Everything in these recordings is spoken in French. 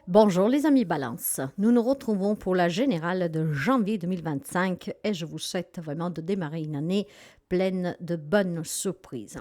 Bonjour les amis Balance, nous nous retrouvons pour la générale de janvier 2025 et je vous souhaite vraiment de démarrer une année pleine de bonnes surprises.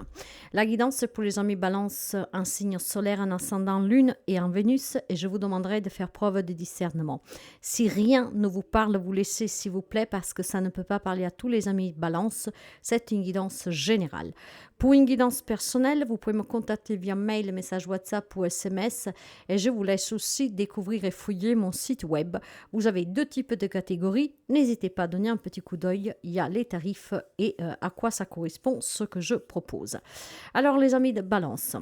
La guidance pour les amis Balance, un signe solaire, un ascendant Lune et en Vénus, et je vous demanderai de faire preuve de discernement. Si rien ne vous parle, vous laissez s'il vous plaît parce que ça ne peut pas parler à tous les amis Balance, c'est une guidance générale. Pour une guidance personnelle, vous pouvez me contacter via mail, message WhatsApp ou SMS et je vous laisse aussi découvrir et fouiller mon site web. Vous avez deux types de catégories. N'hésitez pas à donner un petit coup d'œil. Il y a les tarifs et à quoi ça correspond ce que je propose. Alors les amis de Balance,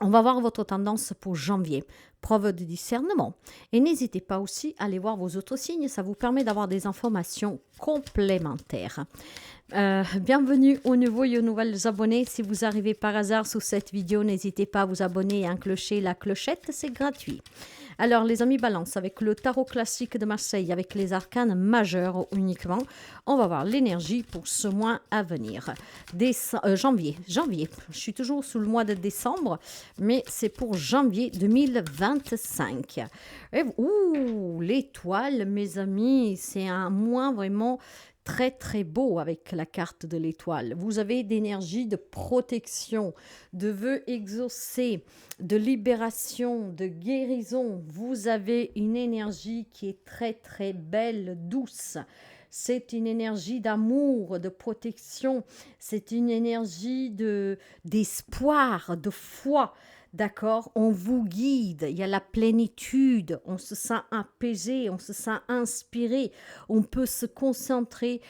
on va voir votre tendance pour janvier. Preuve de discernement. Et n'hésitez pas aussi à aller voir vos autres signes. Ça vous permet d'avoir des informations complémentaires. Bienvenue aux nouveaux et aux nouvelles abonnés. Si vous arrivez par hasard sous cette vidéo, n'hésitez pas à vous abonner et à clocher la clochette, c'est gratuit. Alors les amis Balance, avec le tarot classique de Marseille, avec les arcanes majeurs uniquement, on va voir l'énergie pour ce mois à venir. Janvier, je suis toujours sous le mois de décembre, mais c'est pour janvier 2025. Et, l'étoile, mes amis, c'est un mois vraiment très très beau avec la carte de l'étoile. Vous avez d'énergie de protection, de vœux exaucés, de libération, de guérison. Vous avez une énergie qui est très très belle, douce. C'est une énergie d'amour, de protection. C'est une énergie d'espoir, de foi. D'accord, on vous guide, il y a la plénitude, on se sent apaisé, on se sent inspiré, on peut se concentrer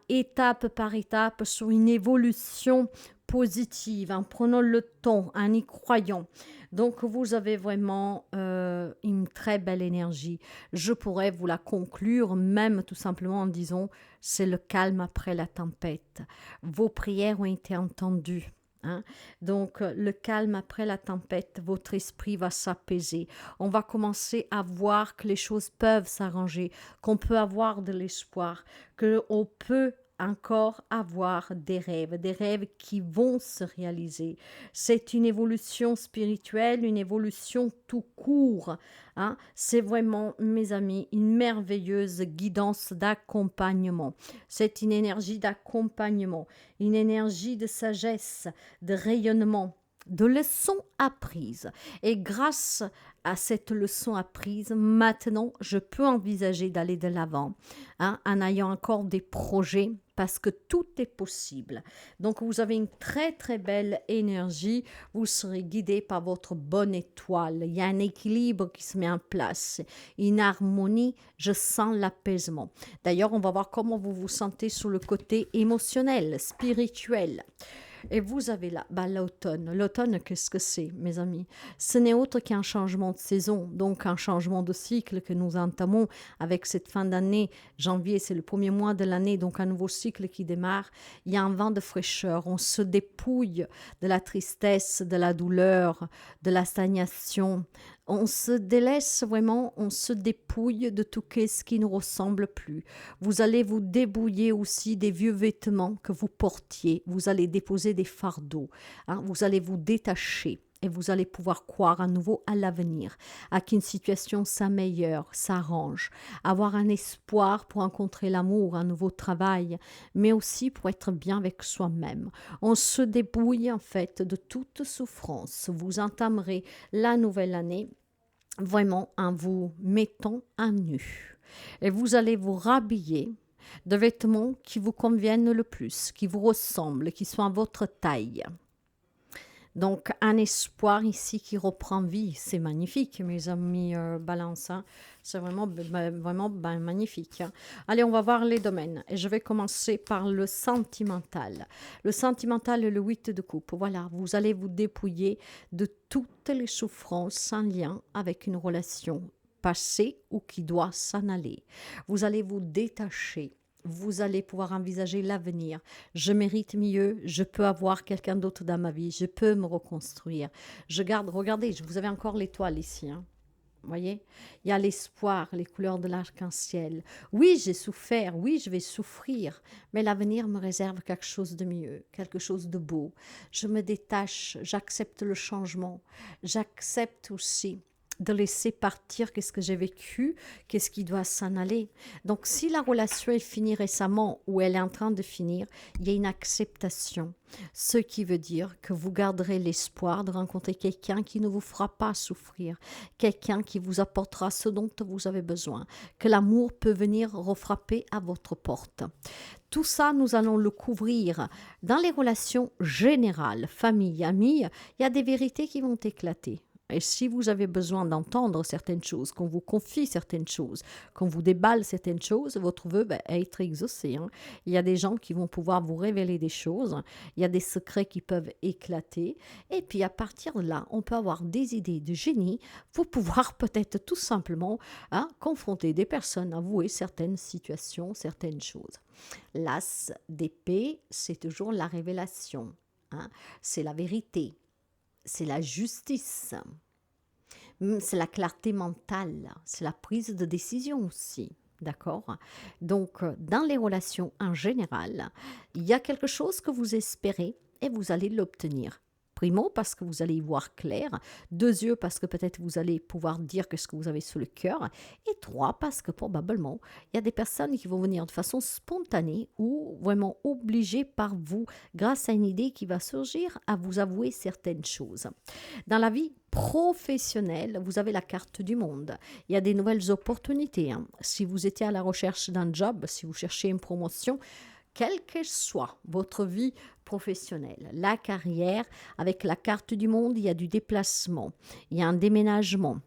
étape par étape sur une évolution positive, en prenant le temps, en y croyant. Donc vous avez vraiment une très belle énergie. Je pourrais vous la conclure même tout simplement en disant c'est le calme après la tempête. Vos prières ont été entendues. Hein? Donc, le calme après la tempête, votre esprit va s'apaiser. On va commencer à voir que les choses peuvent s'arranger, qu'on peut avoir de l'espoir, qu'on peut encore avoir des rêves qui vont se réaliser. C'est une évolution spirituelle, une évolution tout court. Hein? C'est vraiment, mes amis, une merveilleuse guidance d'accompagnement. C'est une énergie d'accompagnement, une énergie de sagesse, de rayonnement, de leçons apprises. Et grâce à cette leçon apprise, maintenant, je peux envisager d'aller de l'avant en ayant encore des projets parce que tout est possible. Donc, vous avez une très, très belle énergie. Vous serez guidé par votre bonne étoile. Il y a un équilibre qui se met en place, une harmonie. Je sens l'apaisement. D'ailleurs, on va voir comment vous vous sentez sur le côté émotionnel, spirituel. Et vous avez là, l'automne. L'automne, qu'est-ce que c'est, mes amis? Ce n'est autre qu'un changement de saison, donc un changement de cycle que nous entamons avec cette fin d'année. Janvier, c'est le premier mois de l'année, donc un nouveau cycle qui démarre. Il y a un vent de fraîcheur. On se dépouille de la tristesse, de la douleur, de la stagnation. On se délaisse vraiment, on se dépouille de tout ce qui ne ressemble plus. Vous allez vous débouiller aussi des vieux vêtements que vous portiez. Vous allez déposer des fardeaux. Hein, vous allez vous détacher et vous allez pouvoir croire à nouveau à l'avenir, à qu'une situation s'améliore, s'arrange, avoir un espoir pour rencontrer l'amour, un nouveau travail, mais aussi pour être bien avec soi-même. On se débrouille en fait de toute souffrance. Vous entamerez la nouvelle année vraiment en vous mettant à nu. Et vous allez vous rhabiller de vêtements qui vous conviennent le plus, qui vous ressemblent, qui sont à votre taille. Donc, un espoir ici qui reprend vie. C'est magnifique, mes amis Balance. Hein. C'est vraiment magnifique. Hein. Allez, on va voir les domaines. Et je vais commencer par le sentimental. Le sentimental est le 8 de coupe. Voilà, vous allez vous dépouiller de toutes les souffrances en lien avec une relation passée ou qui doit s'en aller. Vous allez vous détacher. Vous allez pouvoir envisager l'avenir. Je mérite mieux, je peux avoir quelqu'un d'autre dans ma vie, je peux me reconstruire. Regardez, vous avez encore l'étoile ici. Hein. Vous voyez, il y a l'espoir, les couleurs de l'arc-en-ciel. Oui, j'ai souffert, oui, je vais souffrir, mais l'avenir me réserve quelque chose de mieux, quelque chose de beau. Je me détache, j'accepte le changement, j'accepte aussi de laisser partir qu'est-ce que j'ai vécu, qu'est-ce qui doit s'en aller. Donc, si la relation est finie récemment ou elle est en train de finir, il y a une acceptation. Ce qui veut dire que vous garderez l'espoir de rencontrer quelqu'un qui ne vous fera pas souffrir, quelqu'un qui vous apportera ce dont vous avez besoin, que l'amour peut venir refrapper à votre porte. Tout ça, nous allons le couvrir. Dans les relations générales, famille, amis, il y a des vérités qui vont éclater. Et si vous avez besoin d'entendre certaines choses, qu'on vous confie certaines choses, qu'on vous déballe certaines choses, votre vœu va être exaucé. Il y a des gens qui vont pouvoir vous révéler des choses, il y a des secrets qui peuvent éclater. Et puis à partir de là, on peut avoir des idées de génie pour pouvoir peut-être tout simplement confronter des personnes, avouer certaines situations, certaines choses. L'as d'épée, c'est toujours la révélation. C'est la vérité. C'est la justice, c'est la clarté mentale, c'est la prise de décision aussi. D'accord? Donc, dans les relations en général, il y a quelque chose que vous espérez et vous allez l'obtenir. Primo, parce que vous allez y voir clair. 2 yeux, parce que peut-être vous allez pouvoir dire ce que vous avez sur le cœur. Et 3, parce que probablement, il y a des personnes qui vont venir de façon spontanée ou vraiment obligées par vous, grâce à une idée qui va surgir, à vous avouer certaines choses. Dans la vie professionnelle, vous avez la carte du monde. Il y a des nouvelles opportunités. Si vous étiez à la recherche d'un job, si vous cherchez une promotion, quelle que soit votre vie professionnelle, la carrière, avec la carte du monde, il y a du déplacement, il y a un déménagement.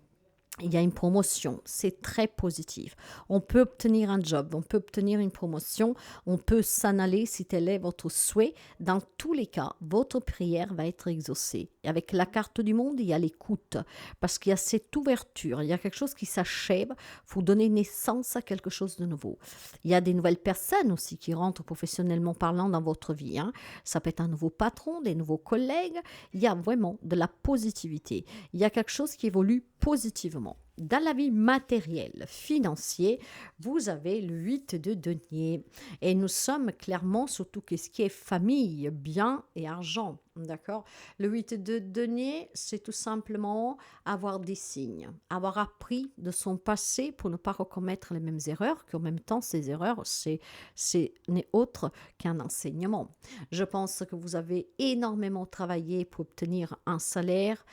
Il y a une promotion, c'est très positif. On peut obtenir un job, on peut obtenir une promotion, on peut s'en aller si tel est votre souhait. Dans tous les cas, votre prière va être exaucée. Et avec la carte du monde, il y a l'écoute, parce qu'il y a cette ouverture, il y a quelque chose qui s'achève, il faut donner naissance à quelque chose de nouveau. Il y a des nouvelles personnes aussi qui rentrent professionnellement parlant dans votre vie. Ça peut être un nouveau patron, des nouveaux collègues. Il y a vraiment de la positivité. Il y a quelque chose qui évolue positivement. Dans la vie matérielle, financière, vous avez le 8 de denier. Et nous sommes clairement sur tout ce qui est famille, biens et argent. D'accord? Le 8 de denier, c'est tout simplement avoir des signes, avoir appris de son passé pour ne pas recommettre les mêmes erreurs, qu'en même temps, ces erreurs, n'est autre qu'un enseignement. Je pense que vous avez énormément travaillé pour obtenir un salaire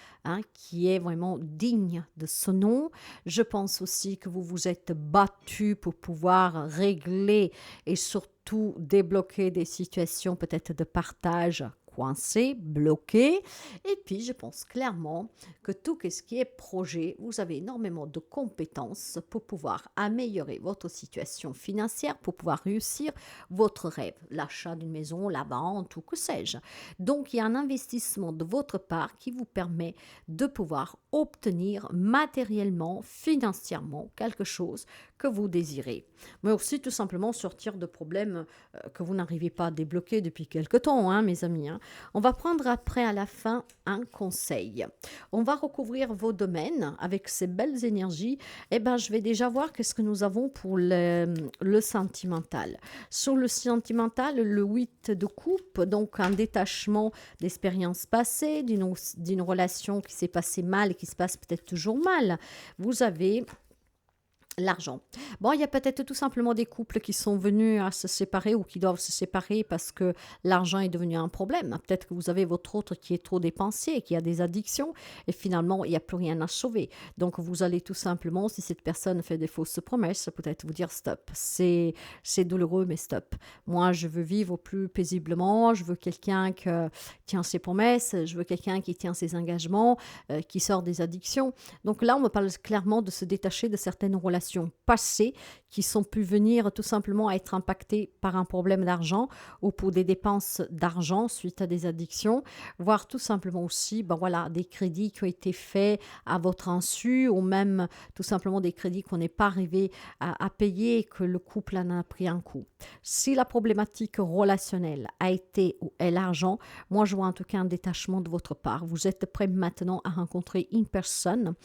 qui est vraiment digne de ce nom. Je pense aussi que vous vous êtes battu pour pouvoir régler et surtout débloquer des situations peut-être de partage coincé, bloqué. Et puis, je pense clairement que tout ce qui est projet, vous avez énormément de compétences pour pouvoir améliorer votre situation financière, pour pouvoir réussir votre rêve, l'achat d'une maison, la vente ou que sais-je. Donc, il y a un investissement de votre part qui vous permet de pouvoir obtenir matériellement, financièrement, quelque chose que vous désirez. Mais aussi, tout simplement, sortir de problèmes que vous n'arrivez pas à débloquer depuis quelque temps, mes amis. On va prendre après, à la fin, un conseil. On va recouvrir vos domaines avec ces belles énergies. Je vais déjà voir qu'est-ce que nous avons pour le sentimental. Sur le sentimental, le 8 de coupe, donc un détachement d'expériences passées, d'une relation qui s'est passée mal et qui se passe peut-être toujours mal. Vous avez l'argent. Bon, il y a peut-être tout simplement des couples qui sont venus à se séparer ou qui doivent se séparer parce que l'argent est devenu un problème. Peut-être que vous avez votre autre qui est trop dépensier, qui a des addictions et finalement, il n'y a plus rien à sauver. Donc, vous allez tout simplement, si cette personne fait des fausses promesses, peut-être vous dire stop. C'est douloureux, mais stop. Moi, je veux vivre plus paisiblement. Je veux quelqu'un qui tient ses promesses. Je veux quelqu'un qui tient ses engagements, qui sort des addictions. Donc là, on me parle clairement de se détacher de certaines relations passées qui sont pu venir tout simplement à être impactées par un problème d'argent ou pour des dépenses d'argent suite à des addictions, voire tout simplement aussi des crédits qui ont été faits à votre insu ou même tout simplement des crédits qu'on n'est pas arrivé à payer et que le couple en a pris un coup. Si la problématique relationnelle a été ou est l'argent, moi je vois en tout cas un détachement de votre part. Vous êtes prêt maintenant à rencontrer une personne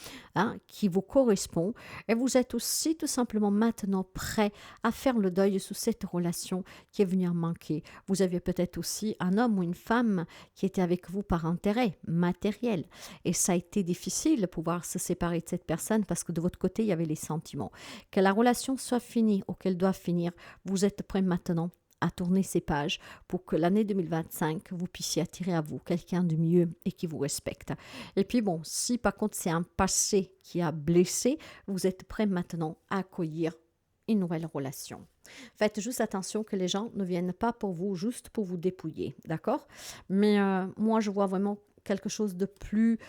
qui vous correspond et vous êtes aussi tout simplement maintenant maintenant prêt à faire le deuil sur cette relation qui est venue en manquer. Vous aviez peut-être aussi un homme ou une femme qui était avec vous par intérêt matériel. Et ça a été difficile de pouvoir se séparer de cette personne parce que de votre côté, il y avait les sentiments. Que la relation soit finie ou qu'elle doit finir, vous êtes prêt maintenant à tourner ces pages pour que l'année 2025, vous puissiez attirer à vous quelqu'un de mieux et qui vous respecte. Et puis bon, si par contre c'est un passé qui a blessé, vous êtes prêt maintenant à accueillir une nouvelle relation. Faites juste attention que les gens ne viennent pas pour vous, juste pour vous dépouiller, d'accord? Mais moi, je vois vraiment quelque chose de plus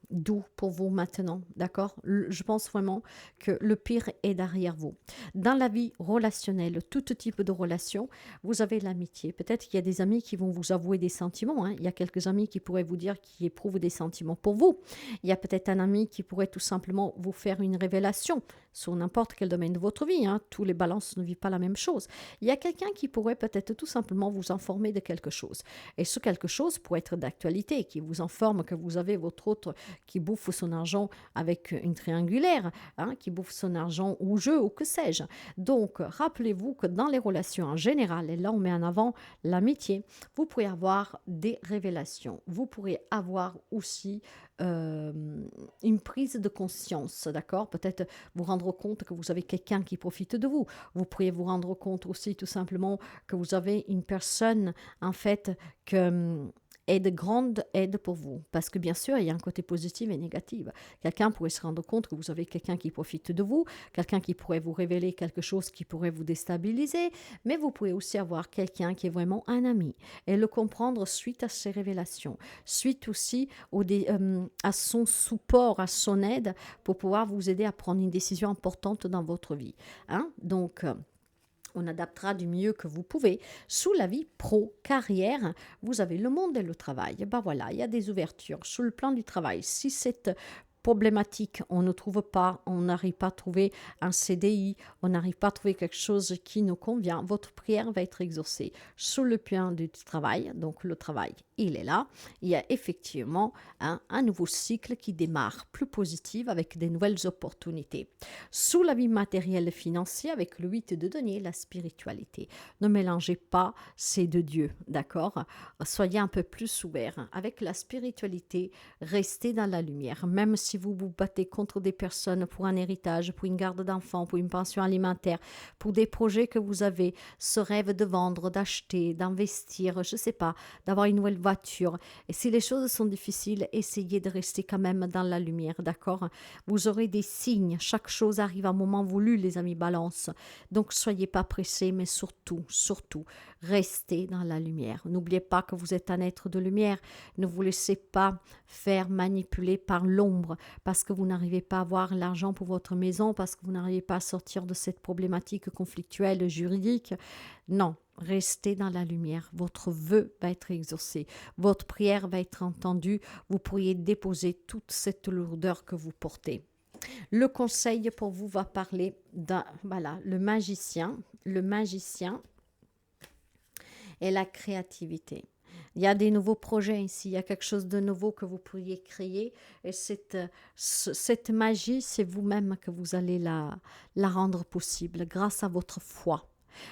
doux pour vous maintenant, d'accord? Je pense vraiment que le pire est derrière vous. Dans la vie relationnelle, tout type de relation, vous avez l'amitié. Peut-être qu'il y a des amis qui vont vous avouer des sentiments, hein. Il y a quelques amis qui pourraient vous dire qu'ils éprouvent des sentiments pour vous. Il y a peut-être un ami qui pourrait tout simplement vous faire une révélation sur n'importe quel domaine de votre vie, hein. Tous les balances ne vivent pas la même chose. Il y a quelqu'un qui pourrait peut-être tout simplement vous informer de quelque chose. Et ce quelque chose pourrait être d'actualité, qui vous informe que vous avez votre autre qui bouffe son argent avec une triangulaire, hein, qui bouffe son argent au jeu ou que sais-je. Donc, rappelez-vous que dans les relations en général, et là on met en avant l'amitié, vous pourrez avoir des révélations. Vous pourrez avoir aussi une prise de conscience, d'accord? Peut-être vous rendre compte que vous avez quelqu'un qui profite de vous. Vous pourriez vous rendre compte aussi tout simplement que vous avez une personne, en fait, que est de grande aide pour vous. Parce que bien sûr, il y a un côté positif et négatif. Quelqu'un pourrait se rendre compte que vous avez quelqu'un qui profite de vous, quelqu'un qui pourrait vous révéler quelque chose qui pourrait vous déstabiliser, mais vous pouvez aussi avoir quelqu'un qui est vraiment un ami et le comprendre suite à ces révélations, suite aussi à son support, à son aide pour pouvoir vous aider à prendre une décision importante dans votre vie. Hein? Donc, on adaptera du mieux que vous pouvez. Sous la vie pro-carrière, vous avez le monde et le travail. Ben voilà, il y a des ouvertures. Sur le plan du travail, si cette problématique, on ne trouve pas, on n'arrive pas à trouver un CDI, on n'arrive pas à trouver quelque chose qui nous convient, votre prière va être exaucée. Sur le plan du travail, donc le travail, il est là, il y a effectivement un nouveau cycle qui démarre plus positif avec des nouvelles opportunités. Sous la vie matérielle et financière, avec le 8 de denier, la spiritualité. Ne mélangez pas ces deux dieux, d'accord? Soyez un peu plus ouverts. Avec la spiritualité, restez dans la lumière, même si vous vous battez contre des personnes pour un héritage, pour une garde d'enfants, pour une pension alimentaire, pour des projets que vous avez, ce rêve de vendre, d'acheter, d'investir, je ne sais pas, d'avoir une nouvelle voiture. Et si les choses sont difficiles, essayez de rester quand même dans la lumière, d'accord? Vous aurez des signes, chaque chose arrive à un moment voulu, les amis balance. Donc, soyez pas pressés, mais surtout, restez dans la lumière. N'oubliez pas que vous êtes un être de lumière. Ne vous laissez pas faire manipuler par l'ombre parce que vous n'arrivez pas à avoir l'argent pour votre maison, parce que vous n'arrivez pas à sortir de cette problématique conflictuelle juridique. Non, restez dans la lumière. Votre vœu va être exaucé. Votre prière va être entendue. Vous pourriez déposer toute cette lourdeur que vous portez. Le conseil pour vous va parler le magicien et la créativité. Il y a des nouveaux projets ici, il y a quelque chose de nouveau que vous pourriez créer et cette magie, c'est vous-même que vous allez la rendre possible grâce à votre foi.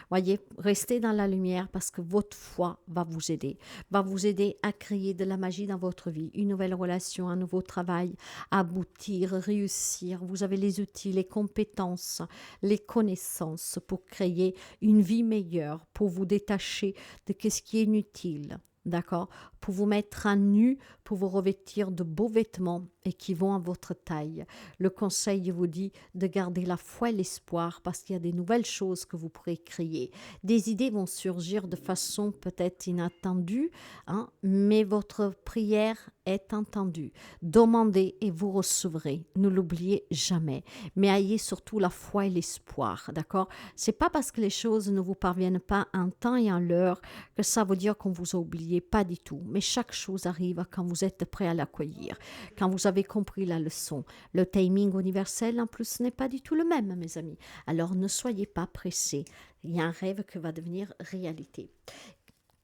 Voyez, restez dans la lumière parce que votre foi va vous aider à créer de la magie dans votre vie, une nouvelle relation, un nouveau travail, aboutir, réussir. Vous avez les outils, les compétences, les connaissances pour créer une vie meilleure, pour vous détacher de ce qui est inutile. D'accord? Pour vous mettre à nu, pour vous revêtir de beaux vêtements et qui vont à votre taille. Le conseil vous dit de garder la foi et l'espoir parce qu'il y a des nouvelles choses que vous pourrez créer. Des idées vont surgir de façon peut-être inattendue, hein, mais votre prière est entendue. Demandez et vous recevrez. Ne l'oubliez jamais. Mais ayez surtout la foi et l'espoir, d'accord? C'est pas parce que les choses ne vous parviennent pas en temps et en l'heure que ça veut dire qu'on vous a oublié, pas du tout. Mais chaque chose arrive quand vous êtes prêt à l'accueillir, quand vous avez compris la leçon. Le timing universel, en plus, n'est pas du tout le même, mes amis. Alors, ne soyez pas pressés. Il y a un rêve qui va devenir réalité.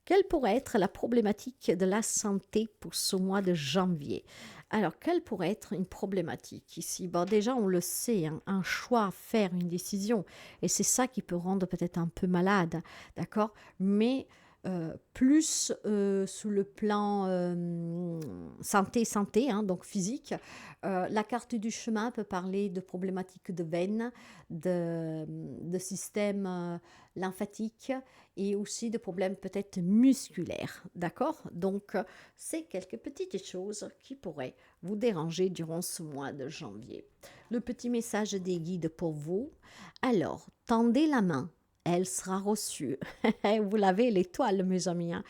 Quelle pourrait être la problématique de la santé pour ce mois de janvier? Alors, quelle pourrait être une problématique ici? Bon, déjà, on le sait, hein, un choix à faire, une décision, et c'est ça qui peut rendre peut-être un peu malade, d'accord? Mais plus sous le plan santé, hein, donc physique, la carte du chemin peut parler de problématiques de veines, de système lymphatique et aussi de problèmes peut-être musculaires, d'accord? Donc, c'est quelques petites choses qui pourraient vous déranger durant ce mois de janvier. Le petit message des guides pour vous. Alors, tendez la main, elle sera reçue. Vous l'avez, l'étoile, mes amis, hein.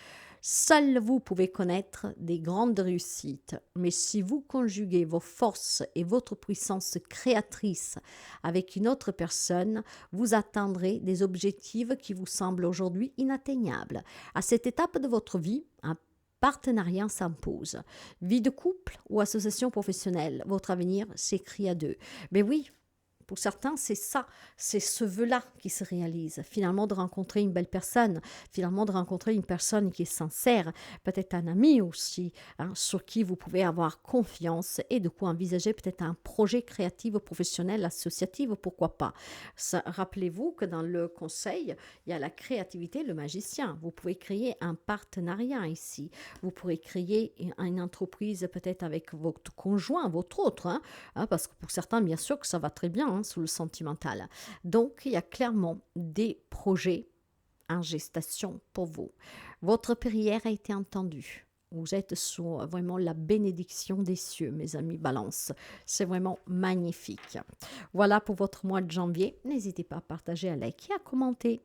Seul vous pouvez connaître des grandes réussites, mais si vous conjuguez vos forces et votre puissance créatrice avec une autre personne, vous atteindrez des objectifs qui vous semblent aujourd'hui inatteignables. À cette étape de votre vie, un partenariat s'impose. Vie de couple ou association professionnelle, votre avenir s'écrit à deux. Mais oui, pour certains, c'est ça, c'est ce vœu-là qui se réalise. Finalement, de rencontrer une belle personne, finalement, de rencontrer une personne qui est sincère, peut-être un ami aussi, hein, sur qui vous pouvez avoir confiance et de quoi envisager peut-être un projet créatif, professionnel, associatif, pourquoi pas. Rappelez-vous que dans le conseil, il y a la créativité, le magicien. Vous pouvez créer un partenariat ici. Vous pourrez créer une entreprise peut-être avec votre conjoint, votre autre, hein, parce que pour certains, bien sûr que ça va très bien, hein, sous le sentimental. Donc, il y a clairement des projets en gestation pour vous. Votre prière a été entendue. Vous êtes sous vraiment la bénédiction des cieux, mes amis Balance. C'est vraiment magnifique. Voilà pour votre mois de janvier. N'hésitez pas à partager, à liker et à commenter.